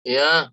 Ya,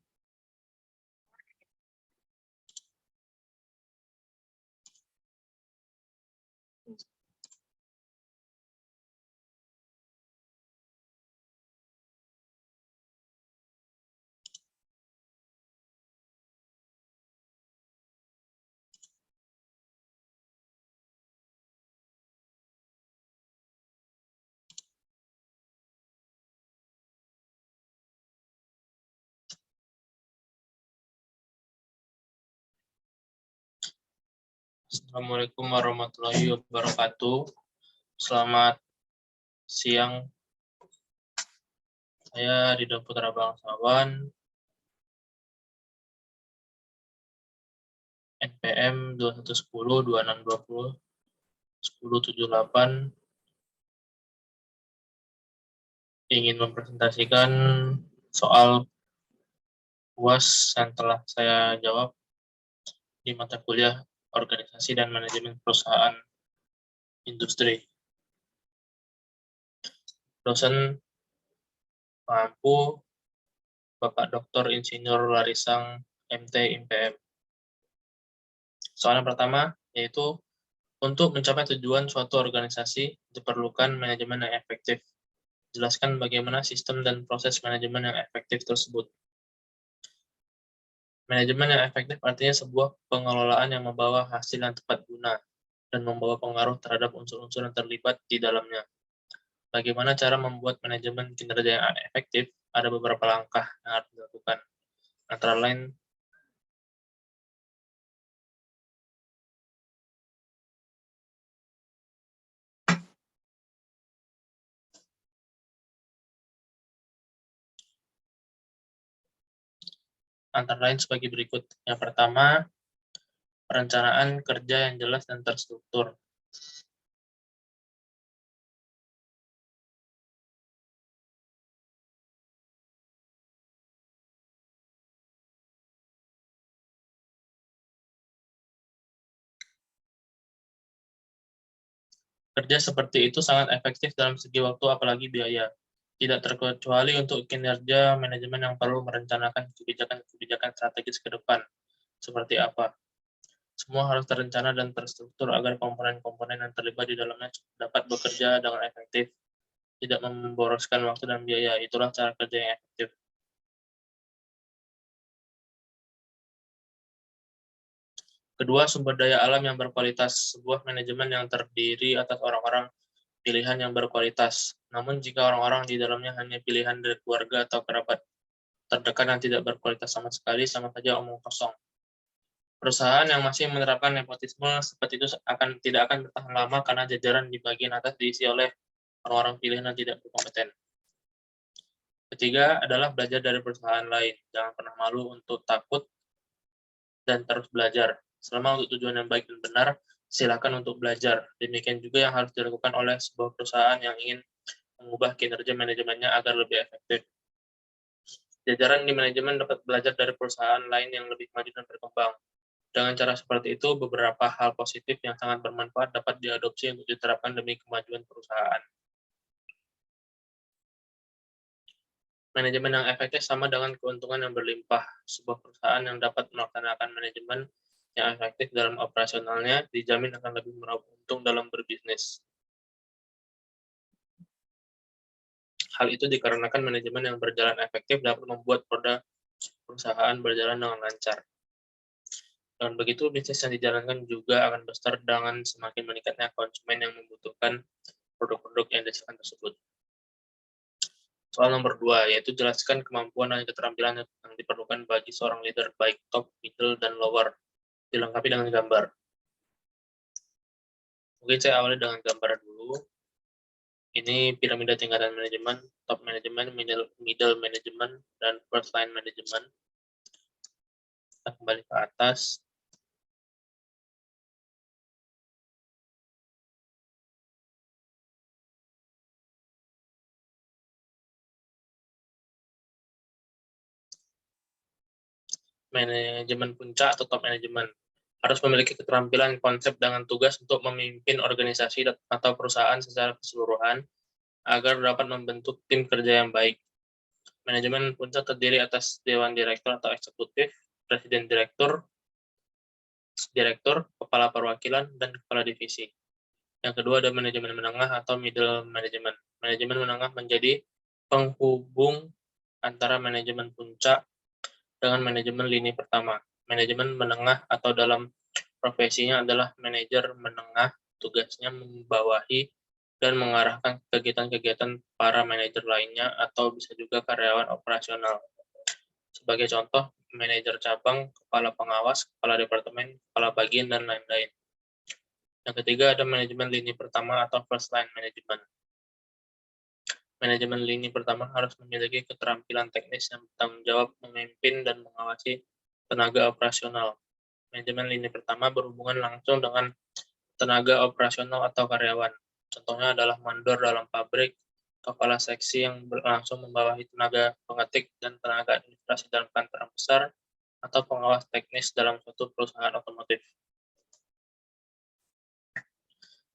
Assalamualaikum warahmatullahi wabarakatuh. Selamat siang. Saya Ridho Putra Bangsawan, NPM 2110 2620 1078, ingin mempresentasikan soal UAS yang telah saya jawab di mata kuliah Organisasi dan Manajemen Perusahaan Industri. Dosen mampu Bapak Dr. Insinyur Larisang MT IPM. Soal yang pertama yaitu untuk mencapai tujuan suatu organisasi diperlukan manajemen yang efektif. Jelaskan bagaimana sistem dan proses manajemen yang efektif tersebut. Manajemen yang efektif artinya sebuah pengelolaan yang membawa hasil yang tepat guna dan membawa pengaruh terhadap unsur-unsur yang terlibat di dalamnya. Bagaimana cara membuat manajemen kinerja yang efektif? Ada beberapa langkah yang harus dilakukan. Antara lain sebagai berikut. Yang pertama, perencanaan kerja yang jelas dan terstruktur. Kerja seperti itu sangat efektif dalam segi waktu apalagi biaya. Tidak terkecuali untuk kinerja manajemen yang perlu merencanakan kebijakan-kebijakan strategis ke depan. Seperti apa? Semua harus terencana dan terstruktur agar komponen-komponen yang terlibat di dalamnya dapat bekerja dengan efektif, tidak memboroskan waktu dan biaya. Itulah cara kerja yang efektif. Kedua, sumber daya alam yang berkualitas. Sebuah manajemen yang terdiri atas orang-orang pilihan yang berkualitas. Namun jika orang-orang di dalamnya hanya pilihan dari keluarga atau kerabat terdekat yang tidak berkualitas sama sekali, sama saja omong kosong. Perusahaan yang masih menerapkan nepotisme seperti itu tidak akan bertahan lama karena jajaran di bagian atas diisi oleh orang-orang pilihan yang tidak berkompeten. Ketiga adalah belajar dari perusahaan lain. Jangan pernah malu untuk takut dan terus belajar. Selama untuk tujuan yang baik dan benar, silakan untuk belajar. Demikian juga yang harus dilakukan oleh sebuah perusahaan yang ingin mengubah kinerja manajemennya agar lebih efektif. Jajaran di manajemen dapat belajar dari perusahaan lain yang lebih maju dan berkembang. Dengan cara seperti itu, beberapa hal positif yang sangat bermanfaat dapat diadopsi untuk diterapkan demi kemajuan perusahaan. Manajemen yang efektif sama dengan keuntungan yang berlimpah. Sebuah perusahaan yang dapat melaksanakan manajemen yang efektif dalam operasionalnya dijamin akan lebih meraup untung dalam berbisnis. Hal itu dikarenakan manajemen yang berjalan efektif dapat membuat roda perusahaan berjalan dengan lancar. Dengan begitu, bisnis yang dijalankan juga akan besar dengan semakin meningkatnya konsumen yang membutuhkan produk-produk yang disediakan tersebut. Soal nomor 2, yaitu jelaskan kemampuan dan keterampilan yang diperlukan bagi seorang leader, baik top, middle, dan lower. Dilengkapi dengan gambar. Mungkin saya awali dengan gambar dulu. Ini piramida tingkatan manajemen, top manajemen, middle manajemen, dan first line manajemen. Kita kembali ke atas. Manajemen puncak atau top manajemen harus memiliki keterampilan konsep dengan tugas untuk memimpin organisasi atau perusahaan secara keseluruhan agar dapat membentuk tim kerja yang baik. Manajemen puncak terdiri atas Dewan Direktur atau Eksekutif, Presiden Direktur, Kepala Perwakilan, dan Kepala Divisi. Yang kedua ada manajemen menengah atau middle management. Manajemen menengah menjadi penghubung antara manajemen puncak dengan manajemen lini pertama. Manajemen menengah atau dalam profesinya adalah manajer menengah, tugasnya membawahi dan mengarahkan kegiatan-kegiatan para manajer lainnya atau bisa juga karyawan operasional. Sebagai contoh, manajer cabang, kepala pengawas, kepala departemen, kepala bagian, dan lain-lain. Yang ketiga ada manajemen lini pertama atau first line management. Manajemen lini pertama harus memiliki keterampilan teknis yang bertanggung jawab memimpin dan mengawasi tenaga operasional. Manajemen lini pertama berhubungan langsung dengan tenaga operasional atau karyawan. Contohnya adalah mandor dalam pabrik, kepala seksi yang langsung membawahi tenaga pengetik dan tenaga administrasi dalam kantor besar, atau pengawas teknis dalam suatu perusahaan otomotif.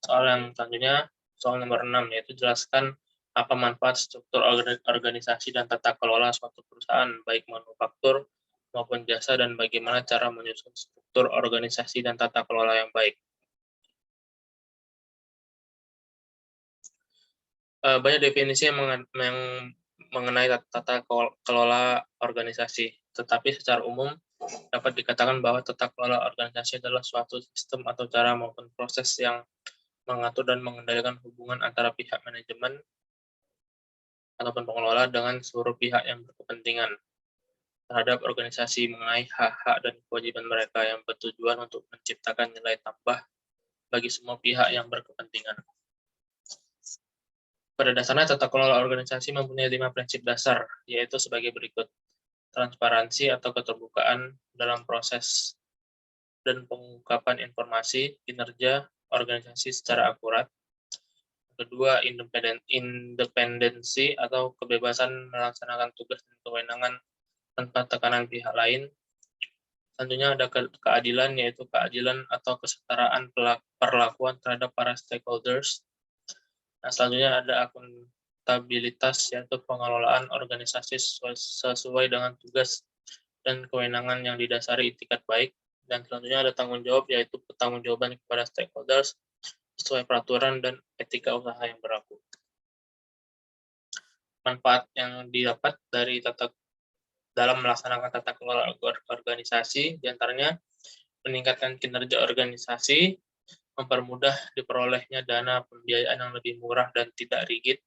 Soal yang selanjutnya, soal nomor 6, yaitu jelaskan apa manfaat struktur organisasi dan tata kelola suatu perusahaan, baik manufaktur maupun jasa, dan bagaimana cara menyusun struktur organisasi dan tata kelola yang baik. Banyak definisi yang mengenai tata kelola organisasi, tetapi secara umum dapat dikatakan bahwa tata kelola organisasi adalah suatu sistem atau cara maupun proses yang mengatur dan mengendalikan hubungan antara pihak manajemen ataupun pengelola dengan seluruh pihak yang berkepentingan terhadap organisasi mengenai hak-hak dan kewajiban mereka yang bertujuan untuk menciptakan nilai tambah bagi semua pihak yang berkepentingan. Pada dasarnya, tata kelola organisasi mempunyai 5 prinsip dasar, yaitu sebagai berikut. Transparansi atau keterbukaan dalam proses dan pengungkapan informasi, kinerja organisasi secara akurat. Kedua, independensi atau kebebasan melaksanakan tugas dan kewenangan tanpa tekanan pihak lain. Tentunya ada keadilan, yaitu keadilan atau kesetaraan perlakuan terhadap para stakeholders. Nah, selanjutnya ada akuntabilitas, yaitu pengelolaan organisasi sesuai dengan tugas dan kewenangan yang didasari itikat baik. Dan selanjutnya ada tanggung jawab, yaitu pertanggungjawaban kepada stakeholders sesuai peraturan dan etika usaha yang berlaku. Manfaat yang didapat dari dalam melaksanakan tata kelola organisasi, diantaranya meningkatkan kinerja organisasi, mempermudah diperolehnya dana pembiayaan yang lebih murah dan tidak rigid,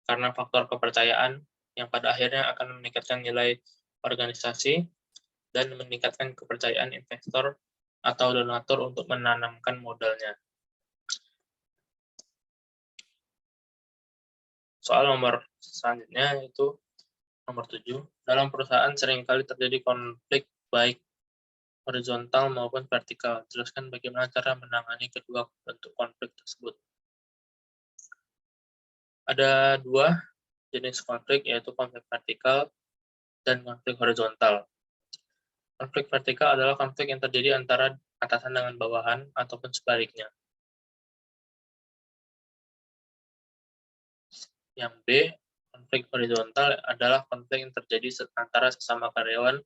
karena faktor kepercayaan yang pada akhirnya akan meningkatkan nilai organisasi dan meningkatkan kepercayaan investor atau donatur untuk menanamkan modalnya. Soal nomor selanjutnya yaitu nomor 7. Dalam perusahaan seringkali terjadi konflik baik horizontal maupun vertikal. Jelaskan bagaimana cara menangani kedua bentuk konflik tersebut. Ada 2 jenis konflik, yaitu konflik vertikal dan konflik horizontal. Konflik vertikal adalah konflik yang terjadi antara atasan dengan bawahan ataupun sebaliknya. Yang B, konflik horizontal adalah konflik yang terjadi antara sesama karyawan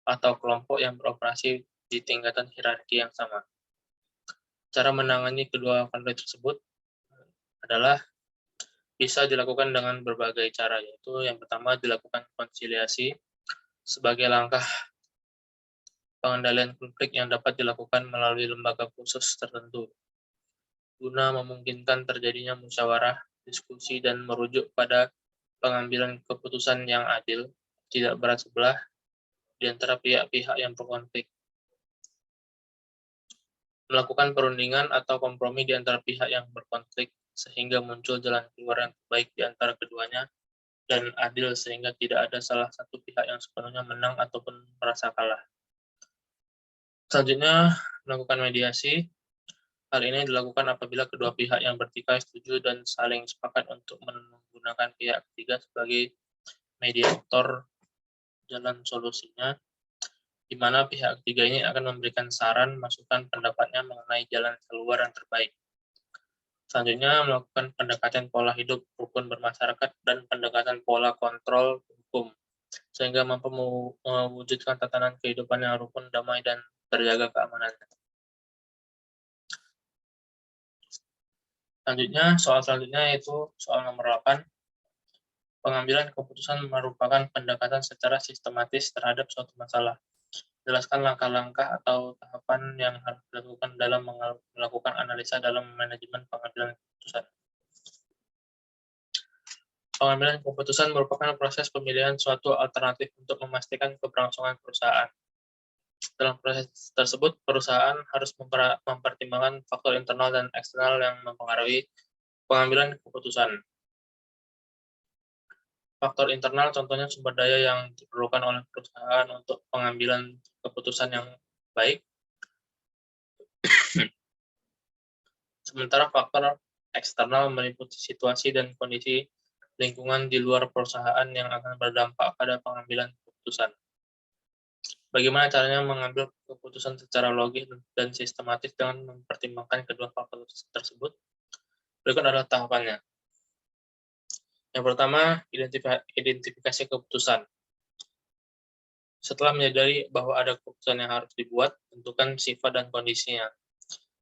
atau kelompok yang beroperasi di tingkatan hierarki yang sama. Cara menangani kedua konflik tersebut adalah bisa dilakukan dengan berbagai cara, yaitu yang pertama dilakukan konsiliasi sebagai langkah pengendalian konflik yang dapat dilakukan melalui lembaga khusus tertentu, guna memungkinkan terjadinya musyawarah, diskusi, dan merujuk pada pengambilan keputusan yang adil, tidak berat sebelah, di antara pihak-pihak yang berkonflik. Melakukan perundingan atau kompromi di antara pihak yang berkonflik, sehingga muncul jalan keluar yang terbaik di antara keduanya, dan adil sehingga tidak ada salah satu pihak yang sepenuhnya menang ataupun merasa kalah. Selanjutnya, melakukan mediasi. Hal ini dilakukan apabila kedua pihak yang bertikai setuju dan saling sepakat untuk menggunakan pihak ketiga sebagai mediator jalan solusinya, di mana pihak ketiga ini akan memberikan saran, masukan, pendapatnya mengenai jalan keluar yang terbaik. Selanjutnya, melakukan pendekatan pola hidup rukun bermasyarakat dan pendekatan pola kontrol hukum, sehingga mampu mewujudkan tatanan kehidupan yang rukun, damai, dan terjaga keamanannya. Selanjutnya, soal selanjutnya yaitu soal nomor 8. Pengambilan keputusan merupakan pendekatan secara sistematis terhadap suatu masalah. Jelaskan langkah-langkah atau tahapan yang harus dilakukan dalam melakukan analisa dalam manajemen pengambilan keputusan. Pengambilan keputusan merupakan proses pemilihan suatu alternatif untuk memastikan keberlangsungan perusahaan. Dalam proses tersebut, perusahaan harus mempertimbangkan faktor internal dan eksternal yang mempengaruhi pengambilan keputusan. Faktor internal contohnya sumber daya yang diperlukan oleh perusahaan untuk pengambilan keputusan yang baik. Sementara faktor eksternal meliputi situasi dan kondisi lingkungan di luar perusahaan yang akan berdampak pada pengambilan keputusan. Bagaimana caranya mengambil keputusan secara logis dan sistematis dengan mempertimbangkan kedua faktor tersebut? Berikut adalah tahapannya. Yang pertama, identifikasi keputusan. Setelah menyadari bahwa ada keputusan yang harus dibuat, tentukan sifat dan kondisinya.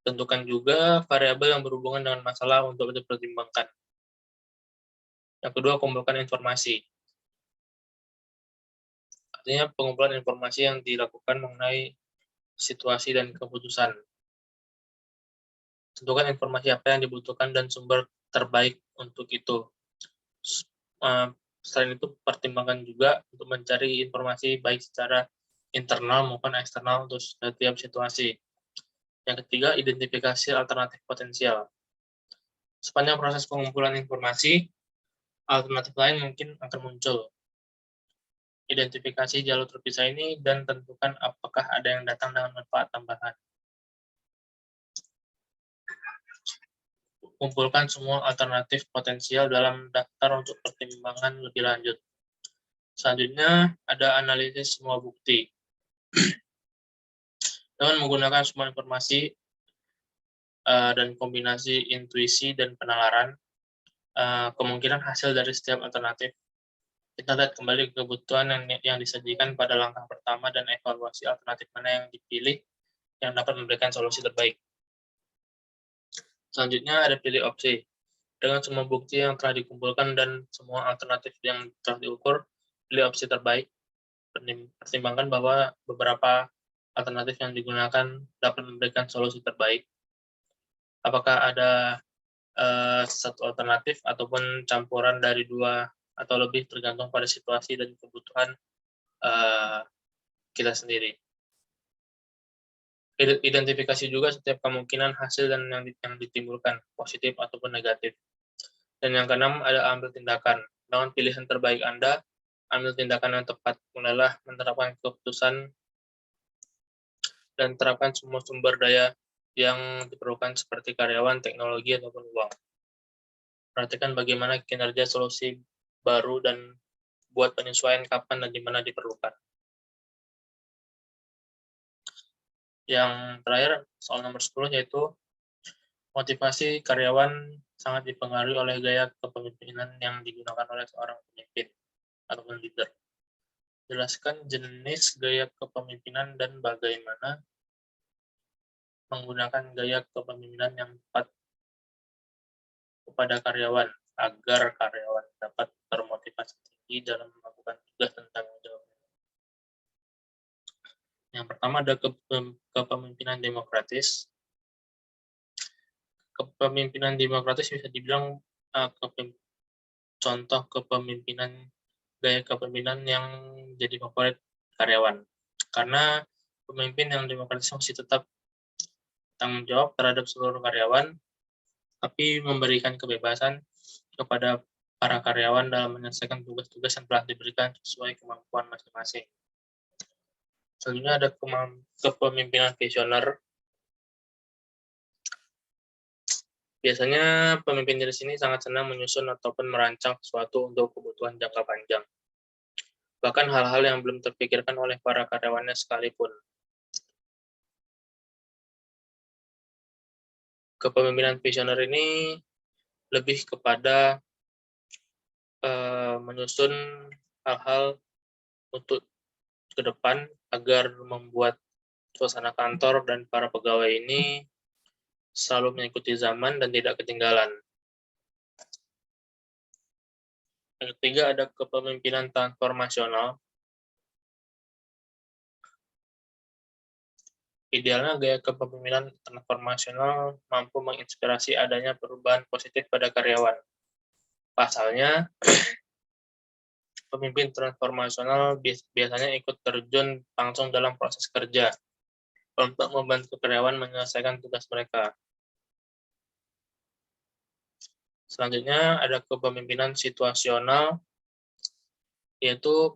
Tentukan juga variabel yang berhubungan dengan masalah untuk dipertimbangkan. Yang kedua, kumpulkan informasi. Artinya pengumpulan informasi yang dilakukan mengenai situasi dan keputusan. Tentukan informasi apa yang dibutuhkan dan sumber terbaik untuk itu. Selain itu, pertimbangkan juga untuk mencari informasi baik secara internal maupun eksternal untuk setiap situasi. Yang ketiga, identifikasi alternatif potensial. Sepanjang proses pengumpulan informasi, alternatif lain mungkin akan muncul. Identifikasi jalur terpisah ini dan tentukan apakah ada yang datang dengan manfaat tambahan. Kumpulkan semua alternatif potensial dalam daftar untuk pertimbangan lebih lanjut. Selanjutnya, ada analisis semua bukti. Dengan menggunakan semua informasi dan kombinasi intuisi dan penalaran, kemungkinan hasil dari setiap alternatif. Kita lihat kembali kebutuhan yang disajikan pada langkah pertama dan evaluasi alternatif mana yang dipilih yang dapat memberikan solusi terbaik. Selanjutnya ada pilih opsi. Dengan semua bukti yang telah dikumpulkan dan semua alternatif yang telah diukur, pilih opsi terbaik. Pertimbangkan bahwa beberapa alternatif yang digunakan dapat memberikan solusi terbaik. Apakah ada satu alternatif ataupun campuran dari dua atau lebih tergantung pada situasi dan kebutuhan kita sendiri. Identifikasi juga setiap kemungkinan hasil dan yang ditimbulkan, positif ataupun negatif. Dan yang keenam, ada ambil tindakan. Dengan pilihan terbaik Anda, ambil tindakan yang tepat. Mulailah menerapkan keputusan dan terapkan semua sumber daya yang diperlukan seperti karyawan, teknologi, ataupun uang. Perhatikan bagaimana kinerja solusi baru dan buat penyesuaian kapan dan di mana diperlukan. Yang terakhir, soal nomor 10, yaitu motivasi karyawan sangat dipengaruhi oleh gaya kepemimpinan yang digunakan oleh seorang pemimpin ataupun leader. Jelaskan jenis gaya kepemimpinan dan bagaimana menggunakan gaya kepemimpinan yang tepat kepada karyawan agar karyawan dapat termotivasi tinggi dalam melakukan tugas dan tanggung jawab. Yang pertama ada kepemimpinan demokratis. Kepemimpinan demokratis bisa dibilang contoh gaya kepemimpinan yang jadi favorit karyawan. Karena pemimpin yang demokratis mesti tetap tanggung jawab terhadap seluruh karyawan, tapi memberikan kebebasan kepada para karyawan dalam menyelesaikan tugas-tugas yang telah diberikan sesuai kemampuan masing-masing. Selanjutnya ada kepemimpinan visioner. Biasanya pemimpin di sini sangat senang menyusun ataupun merancang sesuatu untuk kebutuhan jangka panjang. Bahkan hal-hal yang belum terpikirkan oleh para karyawannya sekalipun. kepemimpinan visioner ini lebih kepada menyusun hal-hal untuk ke depan agar membuat suasana kantor dan para pegawai ini selalu mengikuti zaman dan tidak ketinggalan. Yang ketiga ada kepemimpinan transformasional. Idealnya gaya kepemimpinan transformasional mampu menginspirasi adanya perubahan positif pada karyawan. Pasalnya, pemimpin transformasional biasanya ikut terjun langsung dalam proses kerja untuk membantu karyawan menyelesaikan tugas mereka. Selanjutnya ada kepemimpinan situasional, yaitu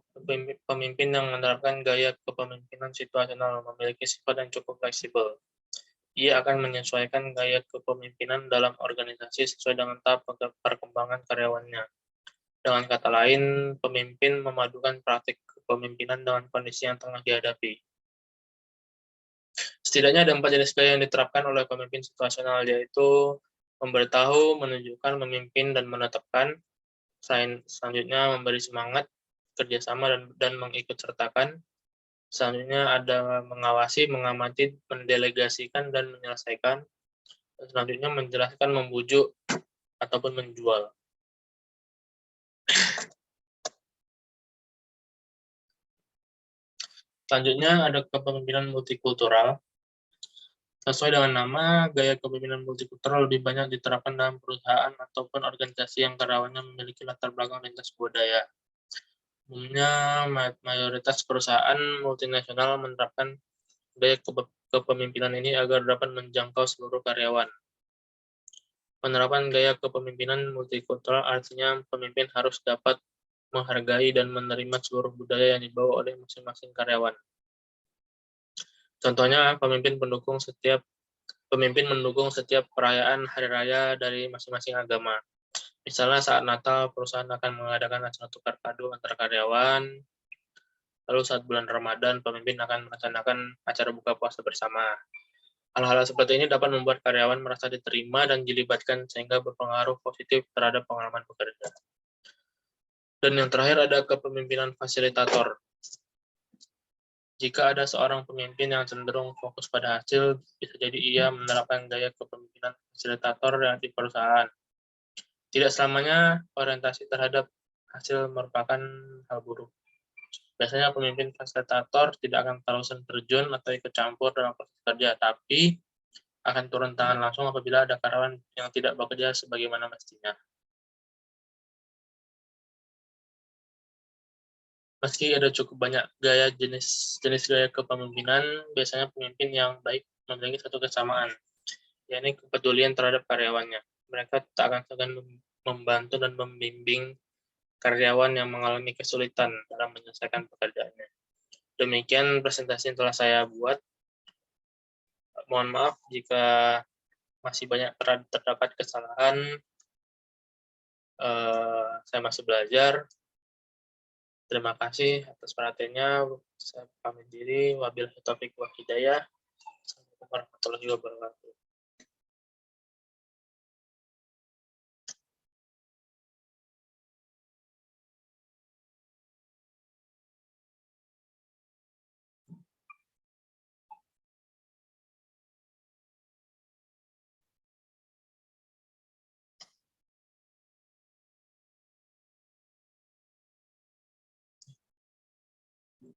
pemimpin yang menerapkan gaya kepemimpinan situasional memiliki sifat yang cukup fleksibel. Ia akan menyesuaikan gaya kepemimpinan dalam organisasi sesuai dengan tahap perkembangan karyawannya. Dengan kata lain, pemimpin memadukan praktik kepemimpinan dengan kondisi yang tengah dihadapi. Setidaknya ada 4 jenis gaya yang diterapkan oleh pemimpin situasional, yaitu memberitahu, menunjukkan, memimpin, dan menetapkan. Selanjutnya memberi semangat, kerjasama, dan mengikut sertakan. Selanjutnya ada mengawasi, mengamati, mendelegasikan, dan menyelesaikan. Dan selanjutnya menjelaskan, membujuk, ataupun menjual. Selanjutnya ada kepemimpinan multikultural. Sesuai dengan nama, gaya kepemimpinan multikultural lebih banyak diterapkan dalam perusahaan ataupun organisasi yang karyawannya memiliki latar belakang lintas budaya. Umumnya, mayoritas perusahaan multinasional menerapkan gaya kepemimpinan ini agar dapat menjangkau seluruh karyawan. Penerapan gaya kepemimpinan multikultural artinya pemimpin harus dapat menghargai dan menerima seluruh budaya yang dibawa oleh masing-masing karyawan. Contohnya, pemimpin mendukung setiap perayaan hari raya dari masing-masing agama. Misalnya saat Natal, perusahaan akan mengadakan acara tukar kado antar karyawan. Lalu saat bulan Ramadan, pemimpin akan merencanakan acara buka puasa bersama. Hal-hal seperti ini dapat membuat karyawan merasa diterima dan dilibatkan sehingga berpengaruh positif terhadap pengalaman bekerja. Dan yang terakhir ada kepemimpinan fasilitator. Jika ada seorang pemimpin yang cenderung fokus pada hasil, bisa jadi ia menerapkan gaya kepemimpinan fasilitator di perusahaan. Tidak selamanya orientasi terhadap hasil merupakan hal buruk. Biasanya pemimpin fasilitator tidak akan terlalu terjun atau ikut campur dalam proses kerja, tapi akan turun tangan langsung apabila ada karyawan yang tidak bekerja sebagaimana mestinya. Meski ada cukup banyak jenis gaya kepemimpinan, biasanya pemimpin yang baik memiliki satu kesamaan, yakni kepedulian terhadap karyawannya. Mereka tak akan segan membantu dan membimbing karyawan yang mengalami kesulitan dalam menyelesaikan pekerjaannya. Demikian presentasi yang telah saya buat. Mohon maaf jika masih banyak terdapat kesalahan. Saya masih belajar. Terima kasih atas perhatiannya. Saya pamit diri. Wabillahi taufiq wal hidayah. Assalamualaikum warahmatullahi wabarakatuh.